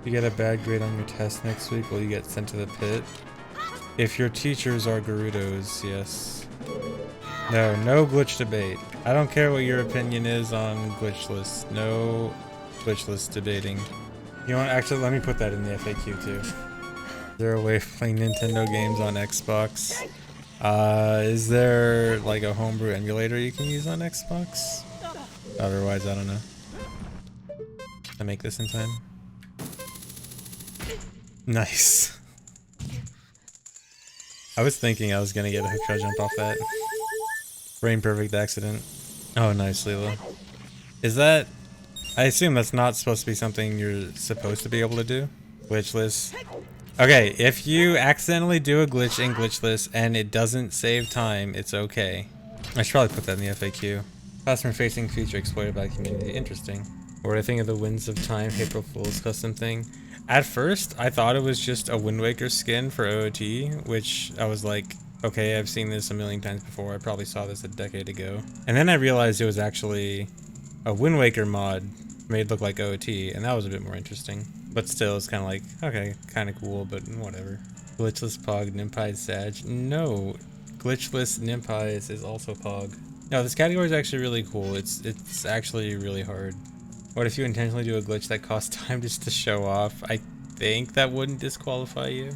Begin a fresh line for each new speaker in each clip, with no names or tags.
you get a bad grade on your test next week, will you get sent to the pit? If your teachers are Gerudos, yes. No glitch debate. I don't care what your opinion is on glitchless. No glitchless debating. You know what? Actually, let me put that in the FAQ too. Is there a way of playing Nintendo games on Xbox? Is there like a homebrew emulator you can use on Xbox? Otherwise, I don't know. I make this in time. Nice. I was thinking I was gonna get a hook shot jump off that. Brain perfect accident. Oh, nice, Leela. Is that... I assume that's not supposed to be something you're supposed to be able to do? Glitchless. Okay, if you accidentally do a glitch in glitchless and it doesn't save time, it's okay. I should probably put that in the FAQ. Customer facing feature exploited by the community. Interesting. What do I think of the Winds of Time April Fool's custom thing? At first, I thought it was just a Wind Waker skin for OOT, which I was like, okay, I've seen this a million times before. I probably saw this a decade ago. And then I realized it was actually a Wind Waker mod made look like OOT, and that was a bit more interesting. But still, it's kind of like, okay, kind of cool, but whatever. Glitchless Pog, Nimpize Sag. No, Glitchless Nimpize is also Pog. No, this category is actually really cool. It's actually really hard. What if you intentionally do a glitch that costs time just to show off? I think that wouldn't disqualify you.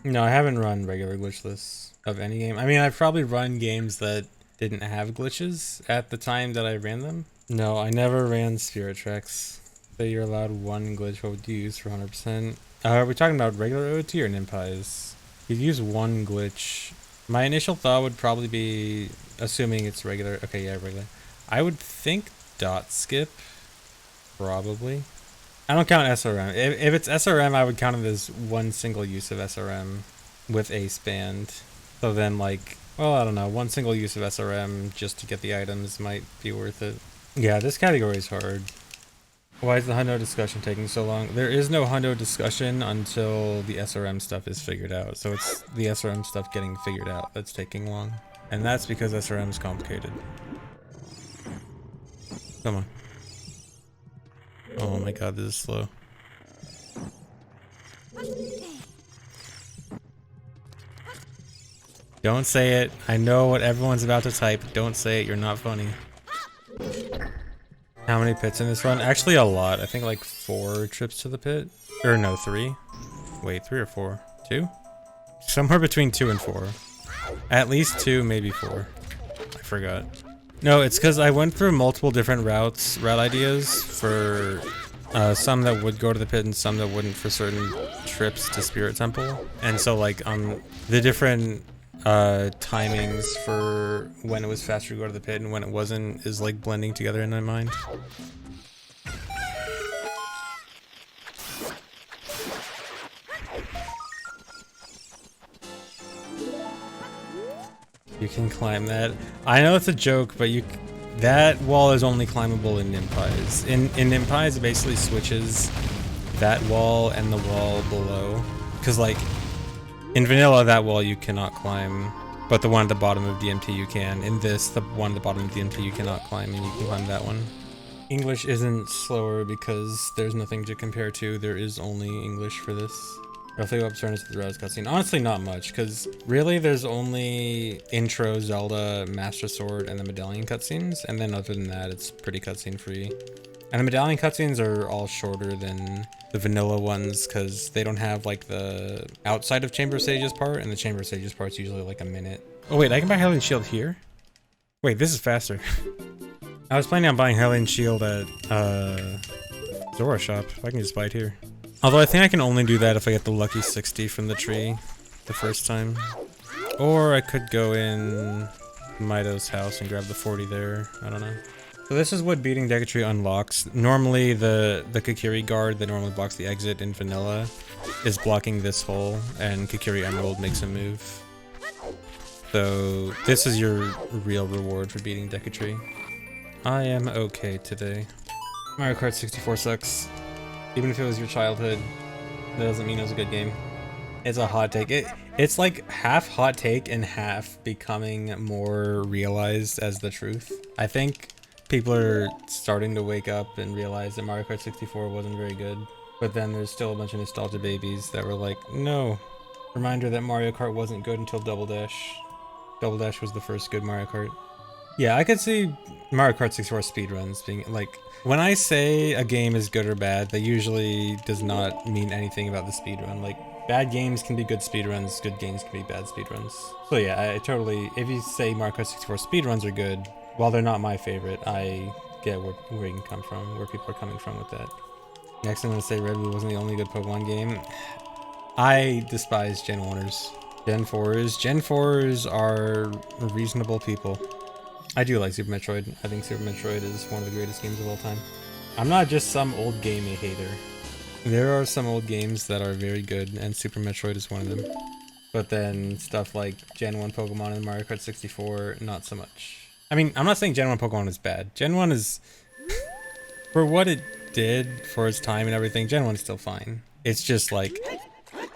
No, I haven't run regular glitchless of any game. I mean, I've probably run games that didn't have glitches at the time that I ran them. No, I never ran Spirit Tracks. Say you're allowed one glitch, what would you use for 100%? Are we talking about regular OT or Nimpize? You'd use one glitch. My initial thought would probably be, assuming it's regular. Okay, yeah, regular. I would think dot skip. Probably. I don't count SRM. If it's SRM, I would count it as one single use of SRM with ace band. So then, like, well, I don't know, one single use of SRM just to get the items might be worth it. Yeah, this category is hard. Why is the hundo discussion taking so long? There is no hundo discussion until the SRM stuff is figured out. So it's the SRM stuff getting figured out that's taking long. And that's because SRM is complicated. Come on. Oh my god, this is slow. Don't say it. I know what everyone's about to type. Don't say it. You're not funny. How many pits in this run? Actually, a lot. I think like 4 trips to the pit. Or no, 3. Wait, 3 or 4? 2? Somewhere between 2 and 4. At least 2, maybe 4. I forgot. No, it's because I went through multiple different route ideas for some that would go to the pit and some that wouldn't for certain trips to Spirit Temple. And so like the different timings for when it was faster to go to the pit and when it wasn't is like blending together in my mind. You can climb that. I know it's a joke, but that wall is only climbable in Nimpize. In Nimpize, it basically switches that wall and the wall below. Because like, in vanilla, that wall you cannot climb, but the one at the bottom of DMT you can. In this, the one at the bottom of DMT you cannot climb, and you can climb that one. English isn't slower because there's nothing to compare to. There is only English for this. Roughly what turns to the Rise cutscene? Honestly, not much, because really there's only intro, Zelda, Master Sword, and the Medallion cutscenes, and then other than that, it's pretty cutscene free. And the Medallion cutscenes are all shorter than the vanilla ones, because they don't have like the outside of Chamber of Sages part, and the Chamber of Sages part's usually like a minute. Oh wait, I can buy Hylian Shield here? Wait, this is faster. I was planning on buying Hylian Shield at Zora shop. I can just buy it here. Although I think I can only do that if I get the lucky 60 from the tree the first time. Or I could go in Mido's house and grab the 40 there. I don't know. So this is what beating Decatree unlocks. Normally the Kakiri guard that normally blocks the exit in vanilla is blocking this hole, and Kakiri Emerald makes a move. So this is your real reward for beating Decatree. I am okay today. Mario Kart 64 sucks. Even if it was your childhood, that doesn't mean it was a good game. It's a hot take. It's like half hot take and half becoming more realized as the truth. I think people are starting to wake up and realize that Mario Kart 64 wasn't very good. But then there's still a bunch of nostalgia babies that were like, no. Reminder that Mario Kart wasn't good until Double Dash. Double Dash was the first good Mario Kart. Yeah, I could see Mario Kart 64 speedruns being like, when I say a game is good or bad, that usually does not mean anything about the speedrun. Like, bad games can be good speedruns, good games can be bad speedruns. So yeah, I totally, if you say Mario Kart 64 speedruns are good, while they're not my favorite, I get where you can come from, where people are coming from with that. Next, I'm going to say Red Blue wasn't the only good Pokemon game. I despise Gen 1ers. Gen 4s. Gen 4s are reasonable people. I do like Super Metroid. I think Super Metroid is one of the greatest games of all time. I'm not just some old gamey hater. There are some old games that are very good, and Super Metroid is one of them. But then stuff like Gen 1 Pokemon and Mario Kart 64, not so much. I mean, I'm not saying Gen 1 Pokemon is bad. Gen 1 is... For what it did for its time and everything, Gen 1 is still fine. It's just like...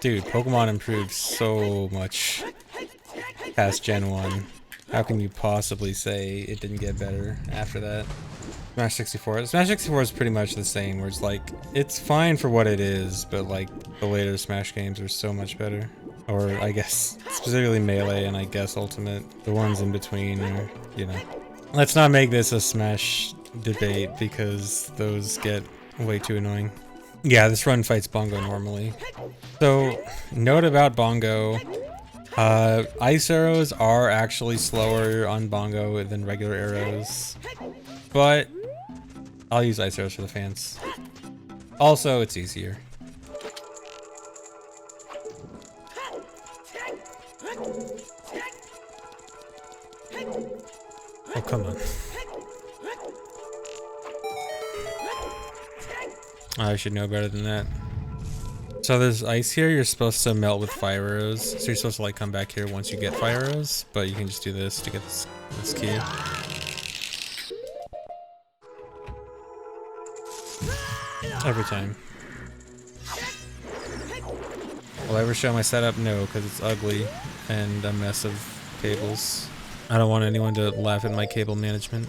Dude, Pokemon improved so much past Gen 1. How can you possibly say it didn't get better after that? Smash 64. Smash 64 is pretty much the same, where it's like, it's fine for what it is, but like, the later Smash games are so much better. Or, I guess, specifically Melee and I guess Ultimate. The ones in between are, you know. Let's not make this a Smash debate, because those get way too annoying. Yeah, this run fights Bongo normally. So, note about Bongo. Ice arrows are actually slower on Bongo than regular arrows, but I'll use ice arrows for the fans. Also, it's easier. Oh, come on. I should know better than that. So there's ice here, you're supposed to melt with fire arrows. So you're supposed to like come back here once you get fire arrows, but you can just do this to get this key. Every time. Will I ever show my setup? No, because it's ugly and a mess of cables. I don't want anyone to laugh at my cable management.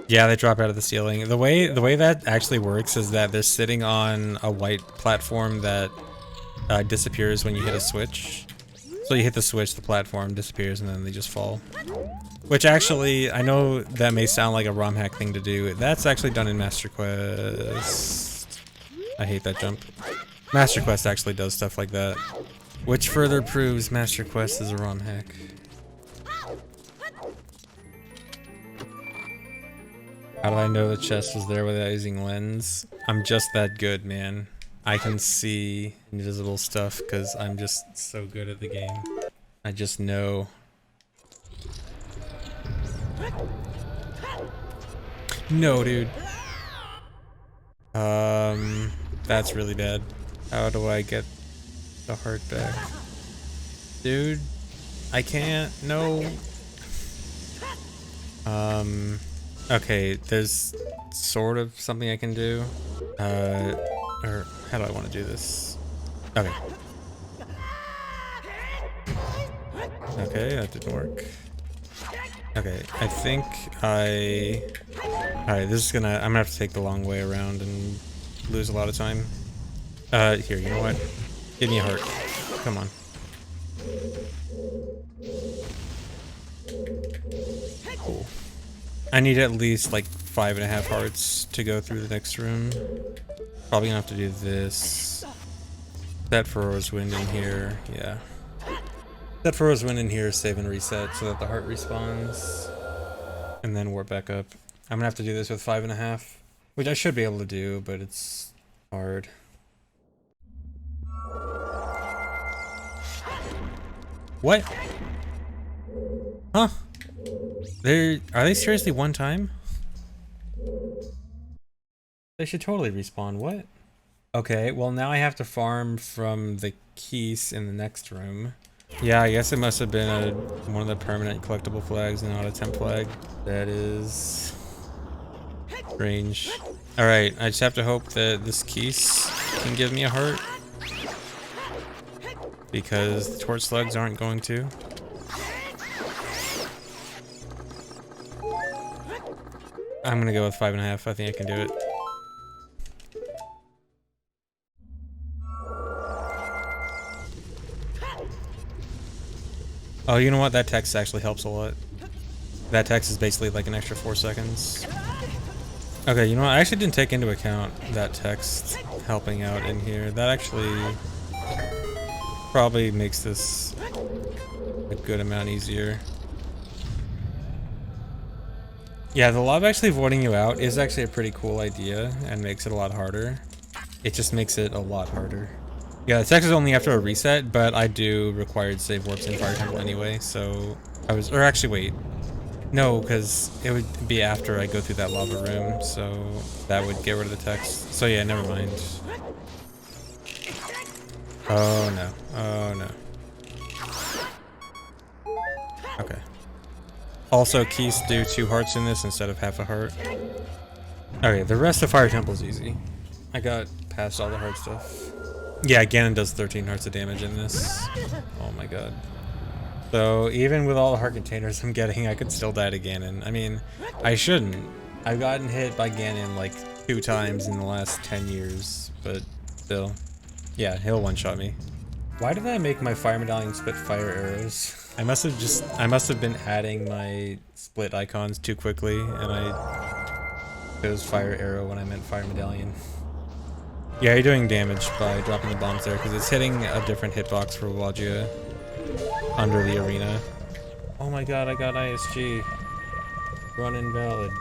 Yeah, they drop out of the ceiling. The way that actually works is that they're sitting on a white platform that disappears when you hit a switch. So you hit the switch, the platform disappears, and then they just fall. Which actually, I know that may sound like a ROM hack thing to do. That's actually done in Master Quest. I hate that jump. Master Quest actually does stuff like that. Which further proves Master Quest is a ROM hack. How did I know the chest was there without using lens? I'm just that good, man. I can see invisible stuff because I'm just so good at the game. I just know. No, dude. That's really bad. How do I get the heart back? Dude, I can't. No. Okay, there's sort of something I can do. Or how do I want to do this? Okay. Okay, that didn't work. Okay, I think Alright, this is I'm gonna have to take the long way around and lose a lot of time. Here, you know what? Give me a heart. Come on. Cool. I need at least like 5.5 hearts to go through the next room. Probably gonna have to do this. Set Furrow's Wind in here, yeah. Set Furrow's Wind in here, save and reset so that the heart respawns. And then warp back up. I'm gonna have to do this with 5.5, which I should be able to do, but it's hard. What? Huh? Are they seriously one time? They should totally respawn. What? Okay, well now I have to farm from the keys in the next room. Yeah, I guess it must have been one of the permanent collectible flags and not a temp flag. That is strange. Alright, I just have to hope that this keys can give me a heart. Because the torch slugs aren't going to. I'm gonna go with 5.5. I think I can do it. Oh, you know what? That text actually helps a lot. That text is basically like an extra 4 seconds. Okay, you know what? I actually didn't take into account that text helping out in here. That actually probably makes this a good amount easier. Yeah, the lob actually voiding you out is actually a pretty cool idea and makes it a lot harder. It just makes it a lot harder. Yeah, the text is only after a reset, but I do required save warps in Fire Temple anyway, so I was, or actually wait. No, because it would be after I go through that lava room, so that would get rid of the text. So yeah, never mind. Oh no. Oh no. Okay. Also, keys do 2 hearts in this instead of half a heart. Okay, the rest of Fire Temple is easy. I got past all the hard stuff. Yeah, Ganon does 13 hearts of damage in this. Oh my god. So even with all the heart containers I'm getting, I could still die to Ganon. I mean, I shouldn't. I've gotten hit by Ganon like 2 times in the last 10 years, but still. Yeah, he'll one-shot me. Why did I make my fire medallion spit fire arrows? I must have been adding my split icons too quickly, and I chose fire arrow when I meant fire medallion. Yeah, you're doing damage by dropping the bombs there, because it's hitting a different hitbox for Wagia under the arena. Oh my god, I got ISG. Run invalid.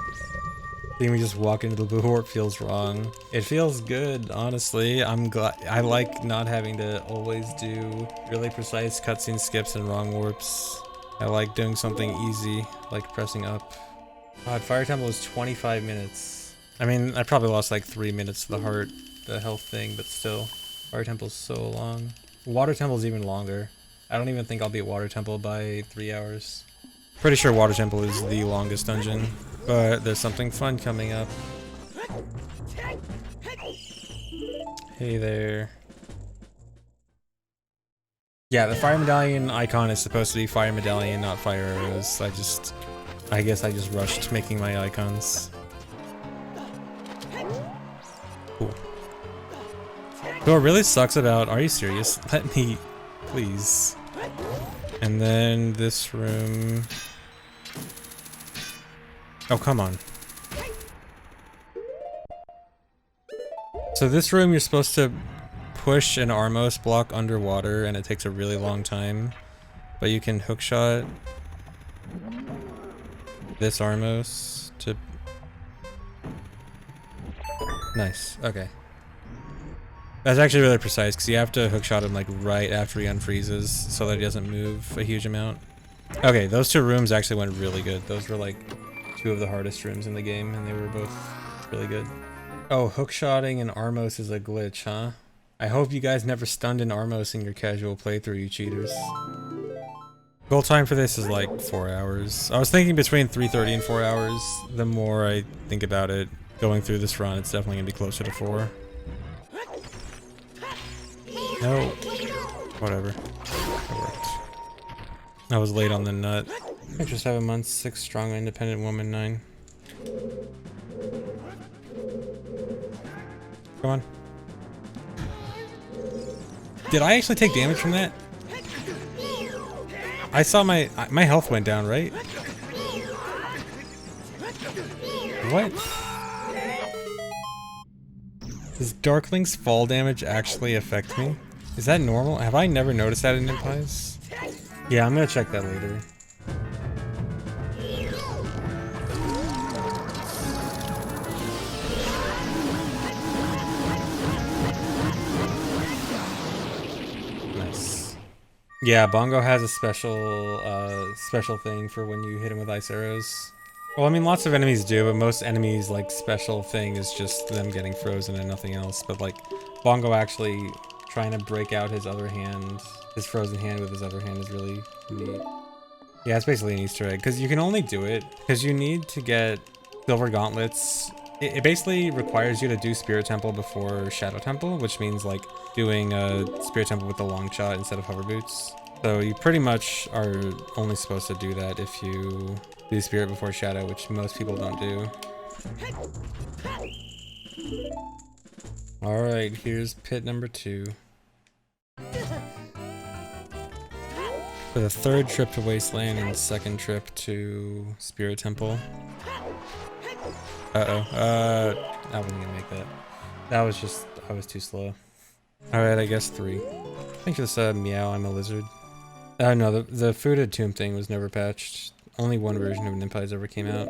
Seeing me just walk into the blue warp feels wrong. It feels good, honestly. I'm glad. I like not having to always do really precise cutscene skips and wrong warps. I like doing something easy, like pressing up. God, Fire Temple is 25 minutes. I mean, I probably lost like 3 minutes to the heart, the health thing, but still. Fire Temple's so long. Water Temple's even longer. I don't even think I'll beat Water Temple by 3 hours. Pretty sure Water Temple is the longest dungeon, but there's something fun coming up. Hey there. Yeah, the fire medallion icon is supposed to be fire medallion, not fire arrows. I guess I just rushed making my icons. Cool. So what really sucks about, are you serious? Let me, please. And then this room. Oh, come on. So this room, you're supposed to push an Armos block underwater, and it takes a really long time. But you can hookshot this Armos to... Nice, okay. That's actually really precise, because you have to hookshot him like right after he unfreezes, so that he doesn't move a huge amount. Okay, those 2 rooms actually went really good. Those were like 2 of the hardest rooms in the game, and they were both really good. Oh, hookshotting and Armos is a glitch, huh? I hope you guys never stunned an Armos in your casual playthrough, you cheaters. Goal time for this is like 4 hours. I was thinking between 3:30 and 4 hours. The more I think about it, going through this run, it's definitely gonna be closer to 4. No. Whatever. It worked. I was late on the nut. Interest 7 months, 6 strong independent woman, 9. Come on. Did I actually take damage from that? I saw my health went down, right? What? Does Darkling's fall damage actually affect me? Is that normal? Have I never noticed that in Nimpize? Yeah, I'm gonna check that later. Nice. Yeah, Bongo has a special thing for when you hit him with ice arrows. Well, I mean, lots of enemies do, but most enemies, like, special thing is just them getting frozen and nothing else. But, like, Bongo actually trying to break out his other hand, his frozen hand with his other hand is really neat. Yeah, it's basically an Easter egg, because you can only do it because you need to get Silver Gauntlets. It basically requires you to do Spirit Temple before Shadow Temple, which means, like, doing a Spirit Temple with the long shot instead of hover boots. So you pretty much are only supposed to do that if you do Spirit before Shadow, which most people don't do. Alright, here's pit number 2. For the third trip to Wasteland and second trip to Spirit Temple. I wasn't gonna make that. I was too slow. Alright, I guess 3. Thanks for this, meow, I'm a lizard. No, the Fooded Tomb thing was never patched. Only one version of Nimpize ever came out.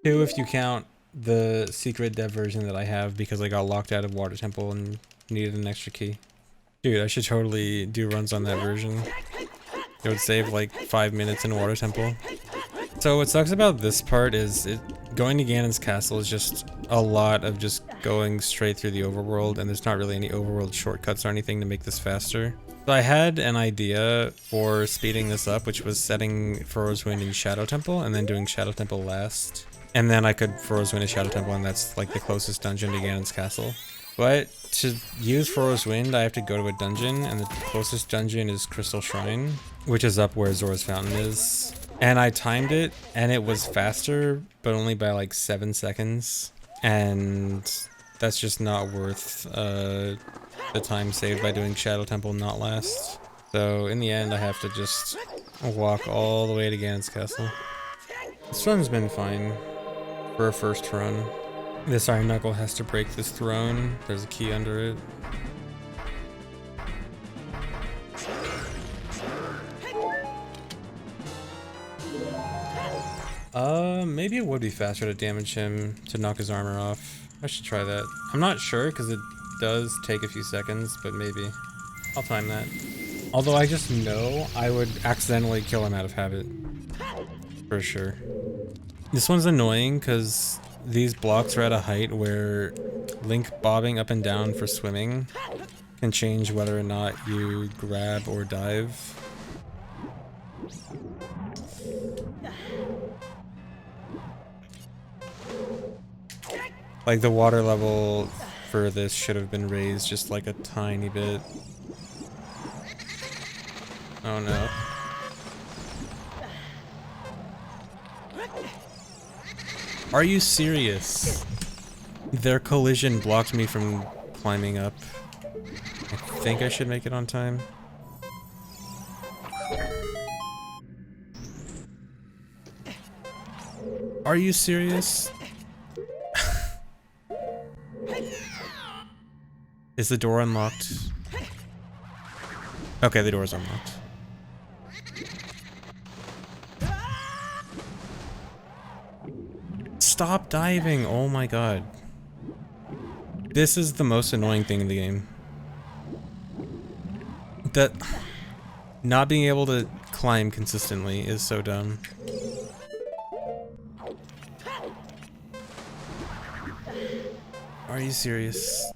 2 if you count the secret dev version that I have because I got locked out of Water Temple and needed an extra key. Dude, I should totally do runs on that version. It would save like 5 minutes in Water Temple. So what sucks about this part is going to Ganon's castle is just a lot of just going straight through the overworld, and there's not really any overworld shortcuts or anything to make this faster. So I had an idea for speeding this up, which was setting Furrow's Wind in Shadow Temple and then doing Shadow Temple last. And then I could Furrow's Wind in Shadow Temple, and that's like the closest dungeon to Ganon's castle. But to use Furrow's Wind, I have to go to a dungeon, and the closest dungeon is Crystal Shrine, which is up where Zora's Fountain is. And I timed it, and it was faster, but only by like 7 seconds. And that's just not worth the time saved by doing Shadow Temple not last. So in the end, I have to just walk all the way to Ganon's castle. This run's been fine for a first run. This Iron Knuckle has to break this throne. There's a key under it. Maybe it would be faster to damage him to knock his armor off. I should try that. I'm not sure because it does take a few seconds, but maybe. I'll time that. Although I just know I would accidentally kill him out of habit. For sure. This one's annoying because these blocks are at a height where Link bobbing up and down for swimming can change whether or not you grab or dive. Like the water level for this should have been raised just like a tiny bit. Oh no. Are you serious? Their collision blocked me from climbing up. I think I should make it on time. Are you serious? Is the door unlocked? Okay, the door's unlocked. Stop diving! Oh my god. This is the most annoying thing in the game. That not being able to climb consistently is so dumb. Are you serious?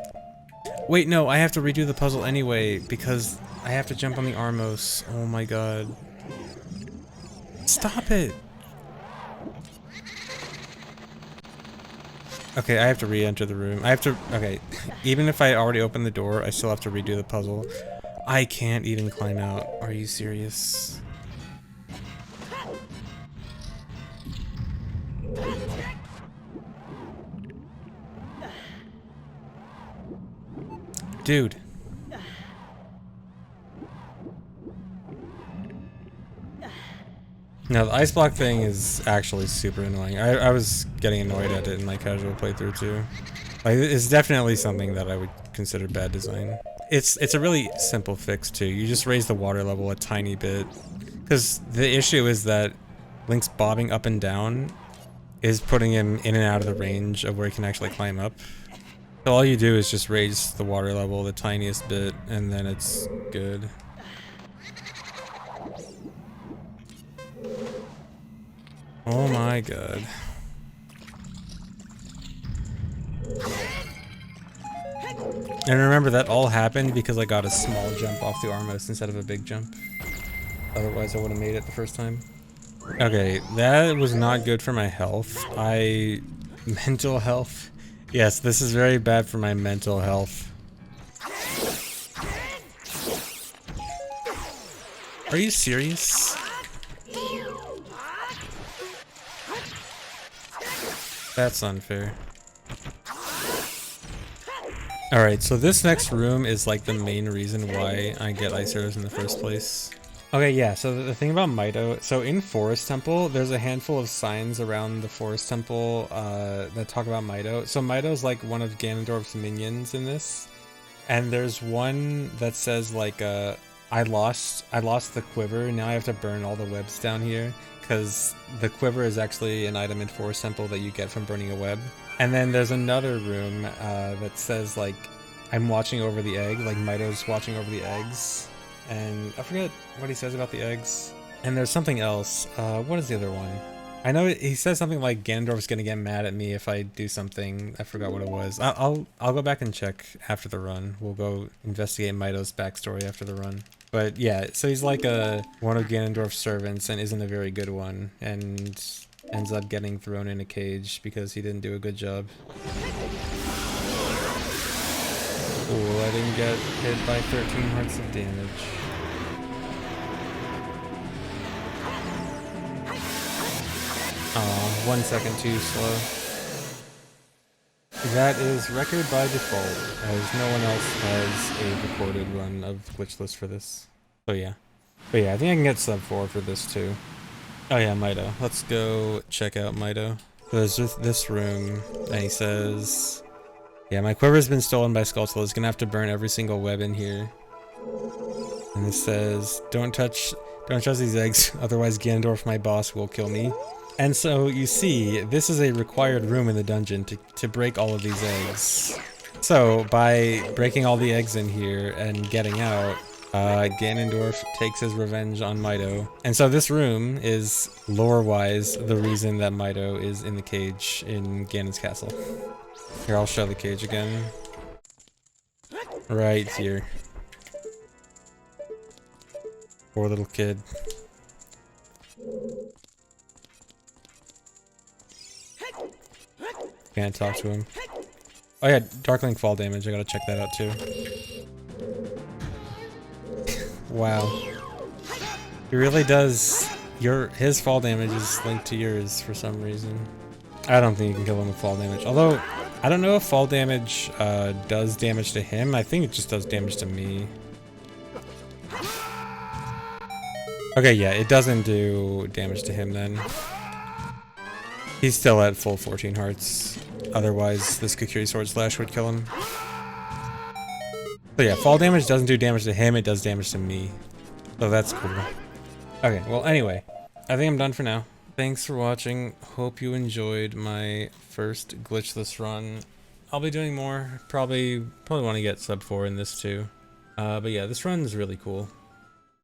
Wait, no, I have to redo the puzzle anyway because I have to jump on the Armos. Oh my god. Stop it! Okay, I have to re-enter the room. I have to... Okay, even if I already opened the door, I still have to redo the puzzle. I can't even climb out. Are you serious? Dude. No, the ice block thing is actually super annoying. I was getting annoyed at it in my casual playthrough too. Like, it's definitely something that I would consider bad design. It's a really simple fix too. You just raise the water level a tiny bit. Because the issue is that Link's bobbing up and down is putting him in and out of the range of where he can actually climb up. So all you do is just raise the water level the tiniest bit and then it's good. Oh my god. And remember that all happened because I got a small jump off the Armos instead of a big jump. Otherwise I would have made it the first time. Okay, that was not good for my health. Mental health? Yes, this is very bad for my mental health. Are you serious? That's unfair. Alright, so this next room is like the main reason why I get ice arrows in the first place. Okay, yeah, so the thing about Mito, so in Forest Temple, there's a handful of signs around the Forest Temple that talk about Mito. So Mito's like one of Ganondorf's minions in this. And there's one that says like I lost the quiver, now I have to burn all the webs down here. Because the quiver is actually an item in Forest Temple that you get from burning a web. And then there's another room that says like I'm watching over the egg, like Mito's watching over the eggs. And I forget what he says about the eggs. And there's something else. What is the other one? I know he says something like Ganondorf's gonna get mad at me if I do something. I forgot what it was. I'll go back and check after the run. We'll go investigate Mito's backstory after the run. But yeah, so he's like one of Ganondorf's servants and isn't a very good one, and ends up getting thrown in a cage because he didn't do a good job. Cool, I didn't get hit by 13 hearts of damage. Aw, 1 second too slow. That is record by default, as no one else has a recorded run of glitchless for this. So yeah. But yeah, I think I can get sub 4 for this too. Oh yeah, Mito. Let's go check out Mito. So there's just this room, and he says, yeah, my quiver's been stolen by Skulltula. He's gonna have to burn every single web in here. And it says, don't touch these eggs, otherwise Ganondorf, my boss, will kill me. And so you see, this is a required room in the dungeon to break all of these eggs. So by breaking all the eggs in here and getting out, Ganondorf takes his revenge on Mito. And so this room is, lore-wise, the reason that Mito is in the cage in Ganon's castle. Here, I'll show the cage again. Right here. Poor little kid. Can't talk to him. Oh yeah, Darkling fall damage. I gotta check that out too. Wow. He really does. His fall damage is linked to yours for some reason. I don't think you can kill him with fall damage. Although, I don't know if fall damage does damage to him. I think it just does damage to me. Okay, yeah, it doesn't do damage to him then. He's still at full 14 hearts. Otherwise, this Kukuri Sword Slash would kill him. So yeah, fall damage doesn't do damage to him, it does damage to me. So that's cool. Okay, well anyway, I think I'm done for now. Thanks for watching. Hope you enjoyed my first glitchless run. I'll be doing more. Probably want to get sub 4 in this too. But yeah, this run is really cool.